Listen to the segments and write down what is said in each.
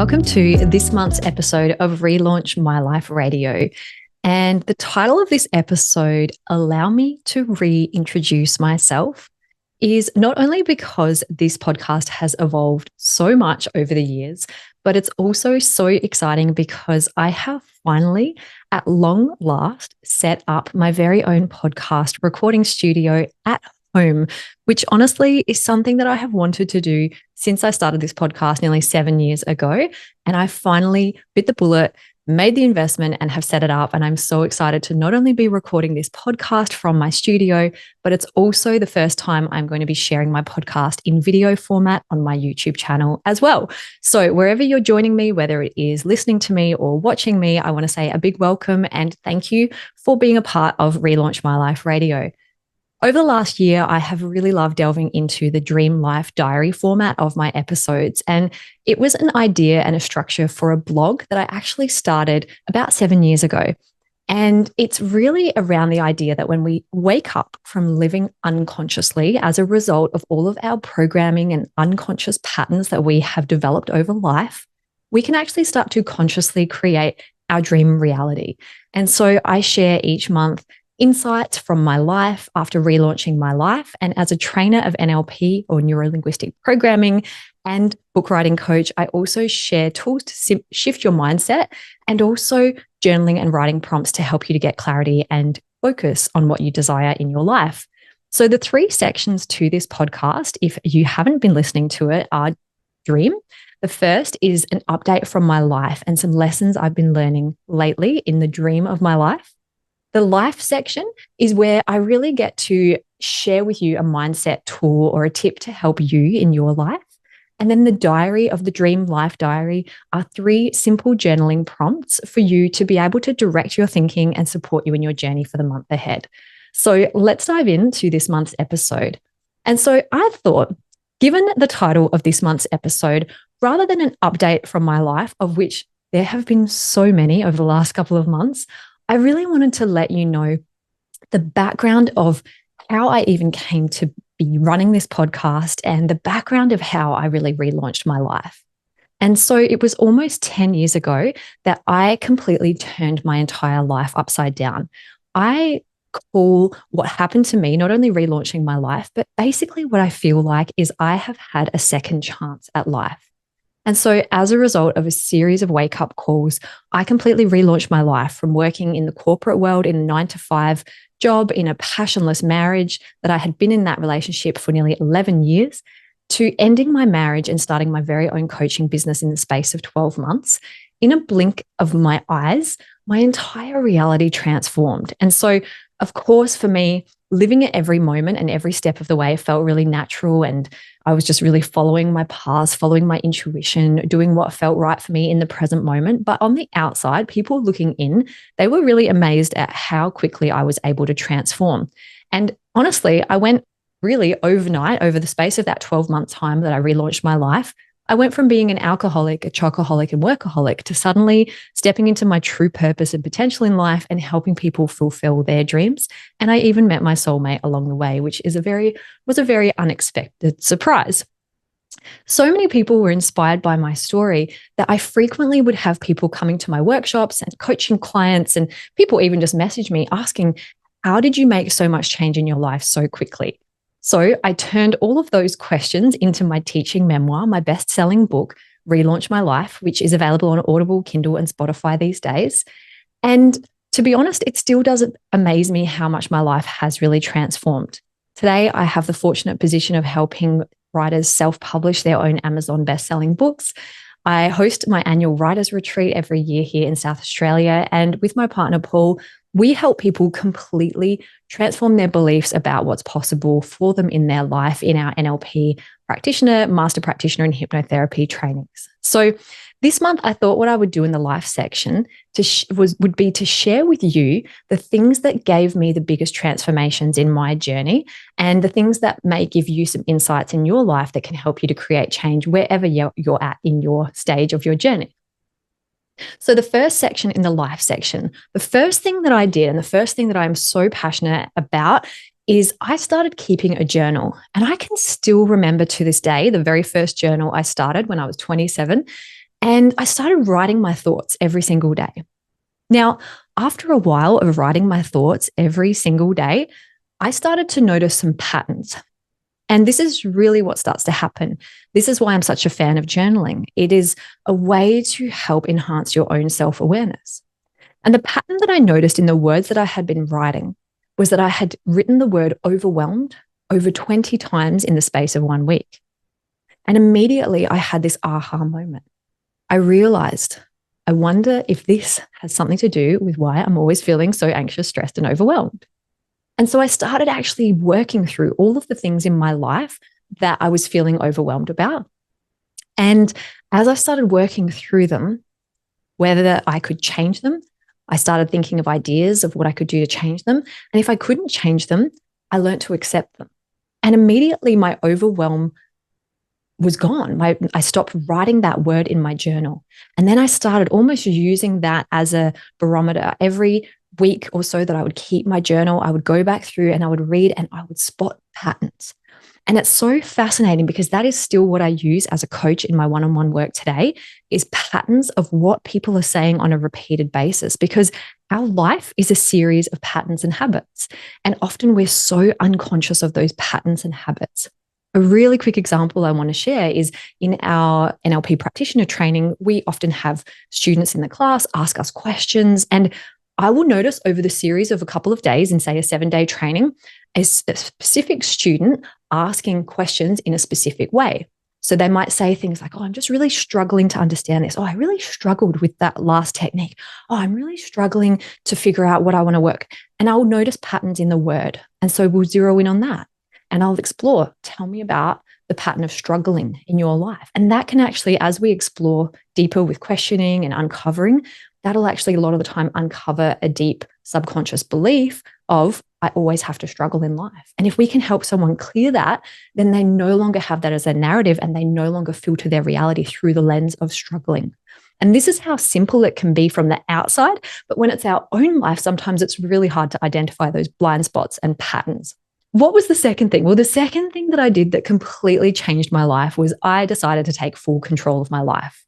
welcome to this month's episode of Relaunch My Life Radio. And the title of this episode, Allow Me to Reintroduce Myself, is not only because this podcast has evolved so much over the years, but it's also so exciting because I have finally, at long last, set up my very own podcast recording studio at home, which honestly is something that I have wanted to do since I started this podcast nearly 7 years ago. And I finally bit the bullet, made the investment, and have set it up. And I'm so excited to not only be recording this podcast from my studio, but it's also the first time I'm going to be sharing my podcast in video format on my YouTube channel as well. So wherever you're joining me, whether it is listening to me or watching me, I want to say a big welcome and thank you for being a part of Relaunch My Life Radio. Over the last year, I have really loved delving into the Dream Life Diary format of my episodes. And it was an idea and a structure for a blog that I actually started about 7 years ago. And it's really around the idea that when we wake up from living unconsciously as a result of all of our programming and unconscious patterns that we have developed over life, we can actually start to consciously create our dream reality. And so I share each month insights from my life after relaunching my life. And as a trainer of NLP or neuro-linguistic programming and book writing coach, I also share tools to shift your mindset and also journaling and writing prompts to help you to get clarity and focus on what you desire in your life. So the 3 sections to this podcast, if you haven't been listening to it, are Dream. The first is an update from my life and some lessons I've been learning lately in the dream of my life. The Life section is where I really get to share with you a mindset tool or a tip to help you in your life. And then the Diary of the Dream Life Diary are 3 simple journaling prompts for you to be able to direct your thinking and support you in your journey for the month ahead. So let's dive into this month's episode. And so I thought, given the title of this month's episode, rather than an update from my life, of which there have been so many over the last couple of months, I really wanted to let you know the background of how I even came to be running this podcast and the background of how I really relaunched my life. And so it was almost 10 years ago that I completely turned my entire life upside down. I call what happened to me not only relaunching my life, but basically what I feel like is I have had a second chance at life. And so as a result of a series of wake-up calls, I completely relaunched my life from working in the corporate world in a 9-to-5 job, in a passionless marriage that I had been in that relationship for nearly 11 years, to ending my marriage and starting my very own coaching business in the space of 12 months. In a blink of my eyes, my entire reality transformed. And so, of course, for me, living at every moment and every step of the way felt really natural. And I was just really following my paths, following my intuition, doing what felt right for me in the present moment. But on the outside, people looking in, they were really amazed at how quickly I was able to transform. And honestly, I went really overnight, over the space of that 12-month time that I relaunched my life, I went from being an alcoholic, a chocoholic, and workaholic to suddenly stepping into my true purpose and potential in life and helping people fulfill their dreams. And I even met my soulmate along the way, which was a very unexpected surprise. So many people were inspired by my story that I frequently would have people coming to my workshops and coaching clients, and people even just message me asking, how did you make so much change in your life so quickly? So I turned all of those questions into my teaching memoir, my best-selling book, Relaunch My Life, which is available on Audible, Kindle, and Spotify these days. And to be honest, it still doesn't amaze me how much my life has really transformed. Today, I have the fortunate position of helping writers self-publish their own Amazon best-selling books. I host my annual writers retreat every year here in South Australia. And with my partner, Paul, we help people completely transform their beliefs about what's possible for them in their life in our NLP practitioner, master practitioner, and hypnotherapy trainings. So this month, I thought what I would do in the life section would be to share with you the things that gave me the biggest transformations in my journey and the things that may give you some insights in your life that can help you to create change wherever you're at in your stage of your journey. So the first section in the life section, the first thing that I did and the first thing that I'm so passionate about is I started keeping a journal. And I can still remember to this day, the very first journal I started when I was 27. And I started writing my thoughts every single day. Now, after a while of writing my thoughts every single day, I started to notice some patterns. And this is really what starts to happen. This is why I'm such a fan of journaling. It is a way to help enhance your own self-awareness. And the pattern that I noticed in the words that I had been writing was that I had written the word overwhelmed over 20 times in the space of 1 week. And immediately I had this aha moment. I realized, I wonder if this has something to do with why I'm always feeling so anxious, stressed, and overwhelmed. And so I started actually working through all of the things in my life that I was feeling overwhelmed about. And as I started working through them, whether I could change them, I started thinking of ideas of what I could do to change them. And if I couldn't change them, I learned to accept them. And immediately my overwhelm was gone. I stopped writing that word in my journal. And then I started almost using that as a barometer. Every week or so that I would keep my journal, I would go back through and I would read and I would spot patterns. And it's so fascinating because that is still what I use as a coach in my one-on-one work today, is patterns of what people are saying on a repeated basis, because our life is a series of patterns and habits. And often we're so unconscious of those patterns and habits. A really quick example I want to share is in our NLP practitioner training, we often have students in the class ask us questions. And I will notice over the series of a couple of days in, say, a 7-day training, a specific student asking questions in a specific way. So they might say things like, oh, I'm just really struggling to understand this. Oh, I really struggled with that last technique. Oh, I'm really struggling to figure out what I want to work. And I'll notice patterns in the word. And so we'll zero in on that. And I'll explore, tell me about the pattern of struggling in your life. And that can actually, as we explore deeper with questioning and uncovering, that'll actually a lot of the time uncover a deep subconscious belief of, I always have to struggle in life. And if we can help someone clear that, then they no longer have that as a narrative and they no longer filter their reality through the lens of struggling. And this is how simple it can be from the outside. But when it's our own life, sometimes it's really hard to identify those blind spots and patterns. What was the second thing? Well, the second thing that I did that completely changed my life was I decided to take full control of my life.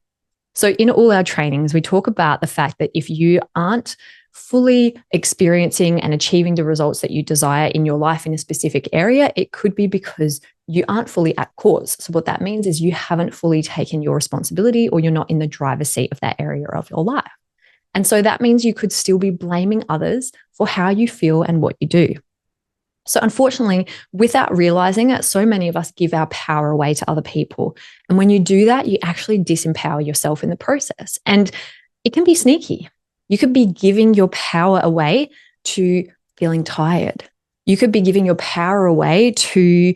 So in all our trainings, we talk about the fact that if you aren't fully experiencing and achieving the results that you desire in your life in a specific area, it could be because you aren't fully at cause. So what that means is you haven't fully taken your responsibility, or you're not in the driver's seat of that area of your life. And so that means you could still be blaming others for how you feel and what you do. So unfortunately, without realizing it, so many of us give our power away to other people. And when you do that, you actually disempower yourself in the process. And it can be sneaky. You could be giving your power away to feeling tired. You could be giving your power away to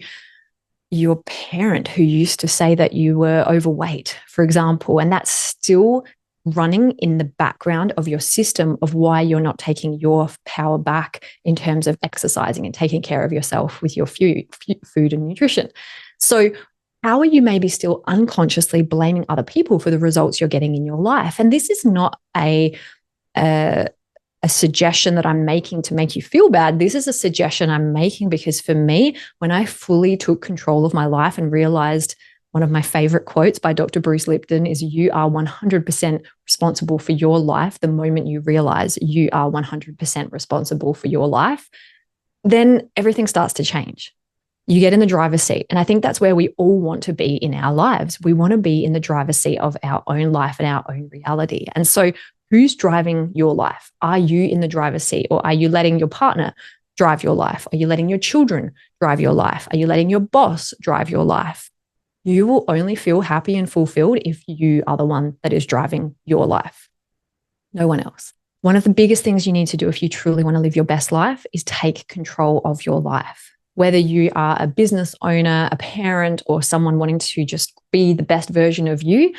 your parent who used to say that you were overweight, for example, and that's still running in the background of your system of why you're not taking your power back in terms of exercising and taking care of yourself with your food and nutrition. So how are you maybe still unconsciously blaming other people for the results you're getting in your life? And this is not a suggestion that I'm making to make you feel bad. This is a suggestion I'm making because for me, when I fully took control of my life and realized, one of my favorite quotes by Dr. Bruce Lipton is, you are 100% responsible for your life the moment you realize you are 100% responsible for your life, then everything starts to change. You get in the driver's seat. And I think that's where we all want to be in our lives. We want to be in the driver's seat of our own life and our own reality. And so who's driving your life? Are you in the driver's seat, or are you letting your partner drive your life? Are you letting your children drive your life? Are you letting your boss drive your life? You will only feel happy and fulfilled if you are the one that is driving your life, no one else. One of the biggest things you need to do if you truly want to live your best life is take control of your life. Whether you are a business owner, a parent, or someone wanting to just be the best version of you,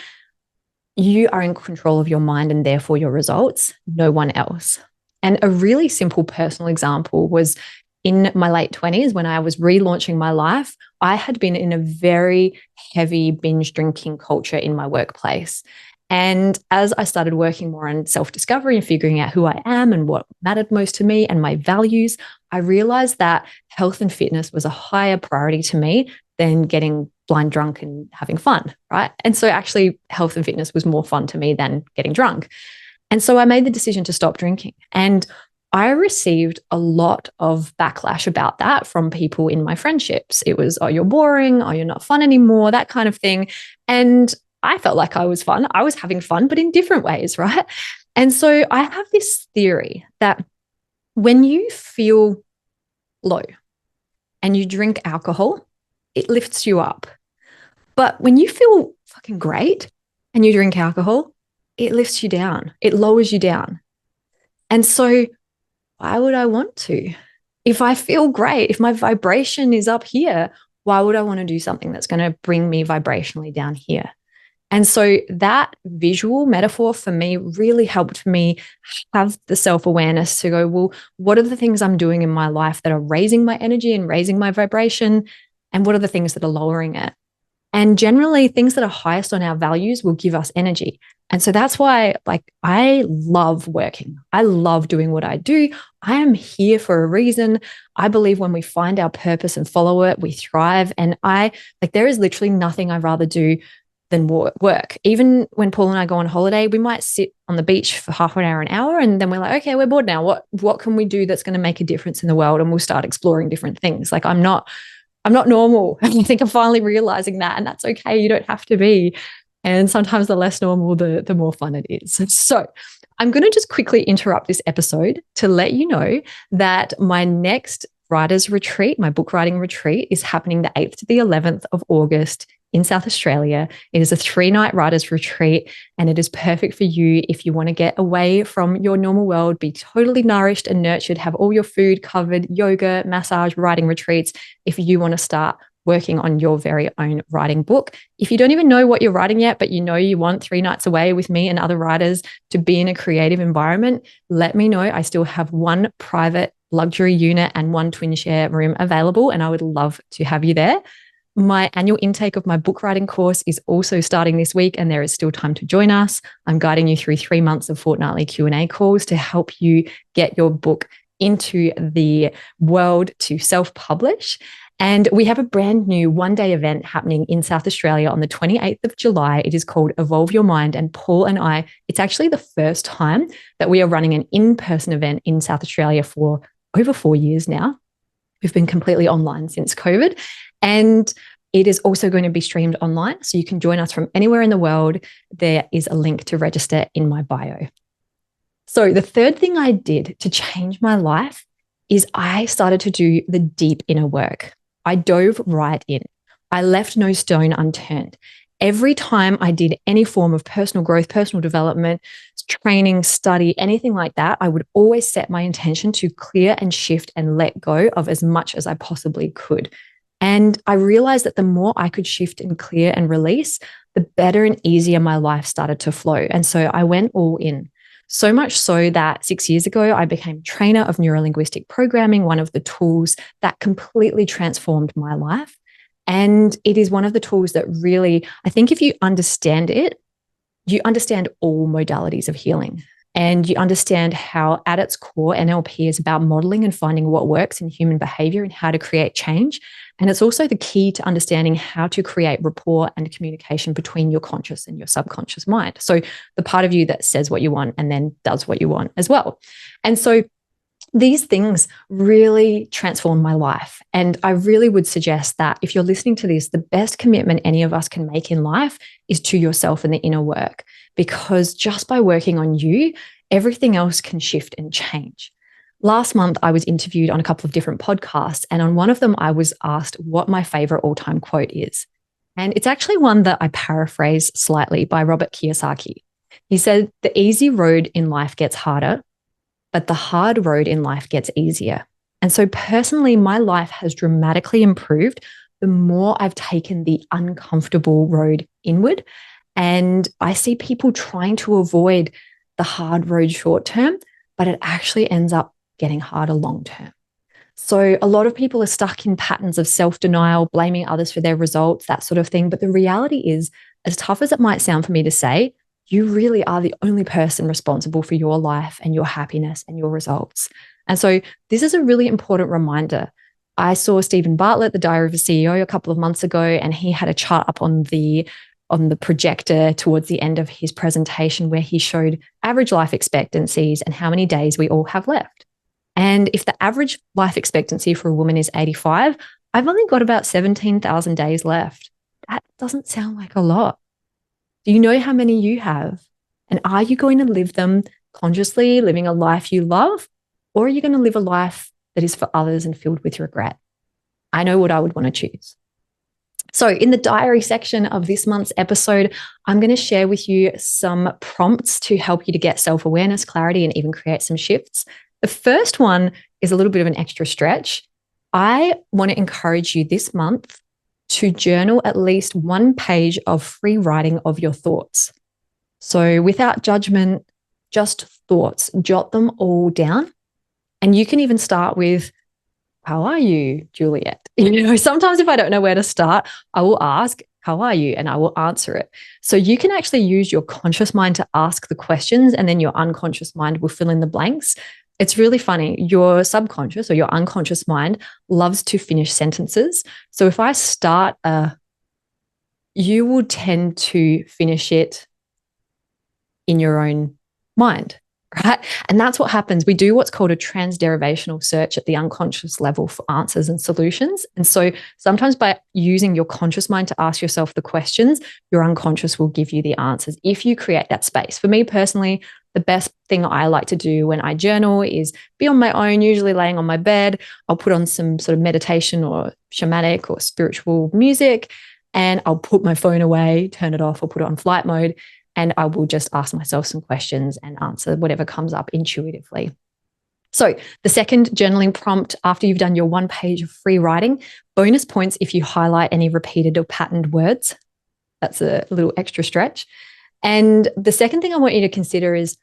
you are in control of your mind and therefore your results, no one else. And a really simple personal example was in my late 20s, when I was relaunching my life, I had been in a very heavy binge drinking culture in my workplace. And as I started working more on self-discovery and figuring out who I am and what mattered most to me and my values, I realized that health and fitness was a higher priority to me than getting blind drunk and having fun, right? And so actually health and fitness was more fun to me than getting drunk. And so I made the decision to stop drinking. And I received a lot of backlash about that from people in my friendships. It was, oh, you're boring, oh, you're not fun anymore, that kind of thing. And I felt like I was fun. I was having fun, but in different ways, right? And so I have this theory that when you feel low and you drink alcohol, it lifts you up. But when you feel fucking great and you drink alcohol, it lifts you down. It lowers you down. And so why would I want to? If I feel great, if my vibration is up here, why would I want to do something that's going to bring me vibrationally down here? And so that visual metaphor for me really helped me have the self-awareness to go, well, what are the things I'm doing in my life that are raising my energy and raising my vibration? And what are the things that are lowering it? And generally, things that are highest on our values will give us energy. And so that's why, like, I love working. I love doing what I do. I am here for a reason. I believe when we find our purpose and follow it, we thrive. And there is literally nothing I'd rather do than work. Even when Paul and I go on holiday, we might sit on the beach for half an hour, and then we're like, okay, we're bored now. What can we do that's going to make a difference in the world? And we'll start exploring different things. Like, I'm not normal. And I think I'm finally realizing that, and that's okay. You don't have to be. And sometimes the less normal, the more fun it is. So I'm going to just quickly interrupt this episode to let you know that my next writer's retreat, my book writing retreat, is happening the 8th to the 11th of August in South Australia. It is a 3-night writer's retreat, and it is perfect for you if you want to get away from your normal world, be totally nourished and nurtured, have all your food covered, yoga, massage, writing retreats, if you want to start working on your very own writing book. If you don't even know what you're writing yet, but you know you want 3 nights away with me and other writers to be in a creative environment, let me know. I still have 1 private luxury unit and 1 twin share room available, and I would love to have you there. My annual intake of my book writing course is also starting this week, and there is still time to join us. I'm guiding you through 3 months of fortnightly Q&A calls to help you get your book into the world to self-publish. And we have a brand new 1-day event happening in South Australia on the 28th of July. It is called Evolve Your Mind. And Paul and I, it's actually the first time that we are running an in-person event in South Australia for over 4 years now. We've been completely online since COVID. And it is also going to be streamed online. So you can join us from anywhere in the world. There is a link to register in my bio. So the third thing I did to change my life is I started to do the deep inner work. I dove right in. I left no stone unturned. Every time I did any form of personal growth, personal development, training, study, anything like that, I would always set my intention to clear and shift and let go of as much as I possibly could. And I realized that the more I could shift and clear and release, the better and easier my life started to flow. And so I went all in. So much so that 6 years ago, I became a trainer of neurolinguistic programming, one of the tools that completely transformed my life. And it is one of the tools that really, I think if you understand it, you understand all modalities of healing. And you understand how at its core, NLP is about modeling and finding what works in human behavior and how to create change. And it's also the key to understanding how to create rapport and communication between your conscious and your subconscious mind. So the part of you that says what you want and then does what you want as well. And so these things really transformed my life. And I really would suggest that if you're listening to this, the best commitment any of us can make in life is to yourself and the inner work, because just by working on you, everything else can shift and change. Last month, I was interviewed on a couple of different podcasts, and on one of them, I was asked what my favorite all-time quote is. And it's actually one that I paraphrase slightly by Robert Kiyosaki. He said, "The easy road in life gets harder, but the hard road in life gets easier." And so personally, my life has dramatically improved the more I've taken the uncomfortable road inward. And I see people trying to avoid the hard road short term, but it actually ends up getting harder long term. So a lot of people are stuck in patterns of self-denial, blaming others for their results, that sort of thing. But the reality is, as tough as it might sound for me to say, you really are the only person responsible for your life and your happiness and your results. And so this is a really important reminder. I saw Stephen Bartlett, the Diary of a CEO, a couple of months ago, and he had a chart up on the projector towards the end of his presentation where he showed average life expectancies and how many days we all have left. And if the average life expectancy for a woman is 85, I've only got about 17,000 days left. That doesn't sound like a lot. Do you know how many you have? And are you going to live them consciously, living a life you love? Or are you going to live a life that is for others and filled with regret? I know what I would want to choose. So in the diary section of this month's episode, I'm going to share with you some prompts to help you to get self-awareness, clarity, and even create some shifts. The first one is a little bit of an extra stretch. I want to encourage you this month to journal at least 1 page of free writing of your thoughts. So without judgment, just thoughts, jot them all down. And you can even start with, how are you, Juliet? Sometimes if I don't know where to start, I will ask, how are you? And I will answer it. So you can actually use your conscious mind to ask the questions, and then your unconscious mind will fill in the blanks. It's really funny. Your subconscious or your unconscious mind loves to finish sentences. So if I start you will tend to finish it in your own mind. Right? And that's what happens. We do what's called a transderivational search at the unconscious level for answers and solutions. And so sometimes by using your conscious mind to ask yourself the questions, your unconscious will give you the answers if you create that space. For me personally, the best thing I like to do when I journal is be on my own, usually laying on my bed. I'll put on some sort of meditation or shamanic or spiritual music, and I'll put my phone away, turn it off, or put it on flight mode. And I will just ask myself some questions and answer whatever comes up intuitively. So the second journaling prompt, after you've done your 1 page of free writing, bonus points if you highlight any repeated or patterned words. That's a little extra stretch. And the second thing I want you to consider is,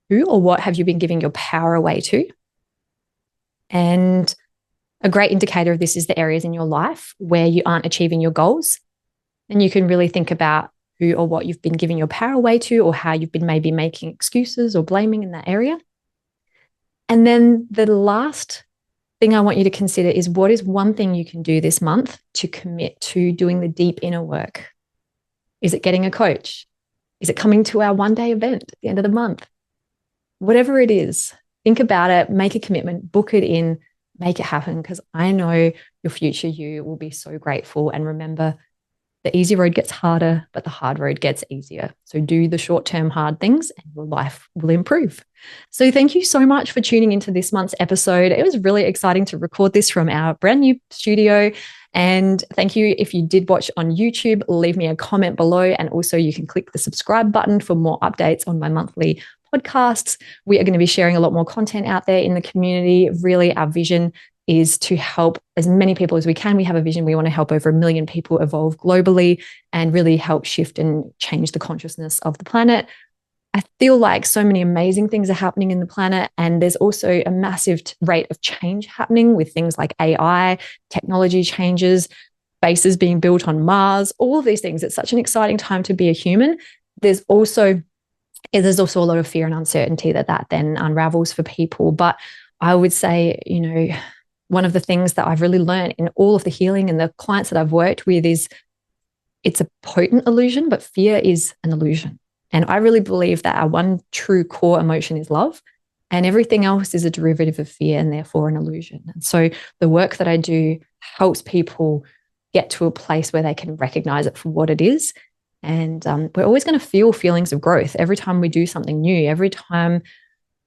who or what have you been giving your power away to? And a great indicator of this is the areas in your life where you aren't achieving your goals. And you can really think about who or what you've been giving your power away to, or how you've been maybe making excuses or blaming in that area. And then the last thing I want you to consider is, what is one thing you can do this month to commit to doing the deep inner work? Is it getting a coach? Is it coming to our 1-day event at the end of the month? Whatever it is, think about it, make a commitment, book it in, make it happen, because I know your future you will be so grateful. And remember, the easy road gets harder, but the hard road gets easier. So do the short-term hard things and your life will improve. So thank you so much for tuning into this month's episode. It was really exciting to record this from our brand new studio. And thank you. If you did watch on YouTube, leave me a comment below. And also you can click the subscribe button for more updates on my monthly podcasts. We are going to be sharing a lot more content out there in the community. Really, our vision is to help as many people as we can. We have a vision. We want to help over 1 million people evolve globally and really help shift and change the consciousness of the planet. I feel like so many amazing things are happening in the planet, and there's also a massive rate of change happening with things like AI, technology changes, bases being built on Mars, all of these things. It's such an exciting time to be a human. There's also a lot of fear and uncertainty that then unravels for people. But I would say, one of the things that I've really learned in all of the healing and the clients that I've worked with is, it's a potent illusion, but fear is an illusion. And I really believe that our one true core emotion is love, and everything else is a derivative of fear and therefore an illusion. And so the work that I do helps people get to a place where they can recognize it for what it is. And we're always going to feel feelings of growth every time we do something new. Every time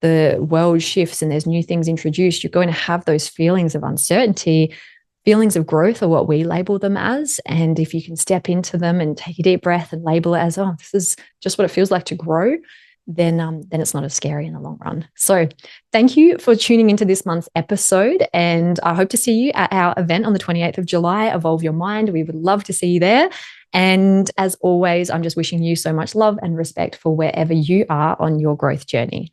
the world shifts and there's new things introduced, you're going to have those feelings of uncertainty. Feelings of growth are what we label them as. And if you can step into them and take a deep breath and label it as, oh, this is just what it feels like to grow, then it's not as scary in the long run. So thank you for tuning into this month's episode. And I hope to see you at our event on the 28th of July, Evolve Your Mind. We would love to see you there. And as always, I'm just wishing you so much love and respect for wherever you are on your growth journey.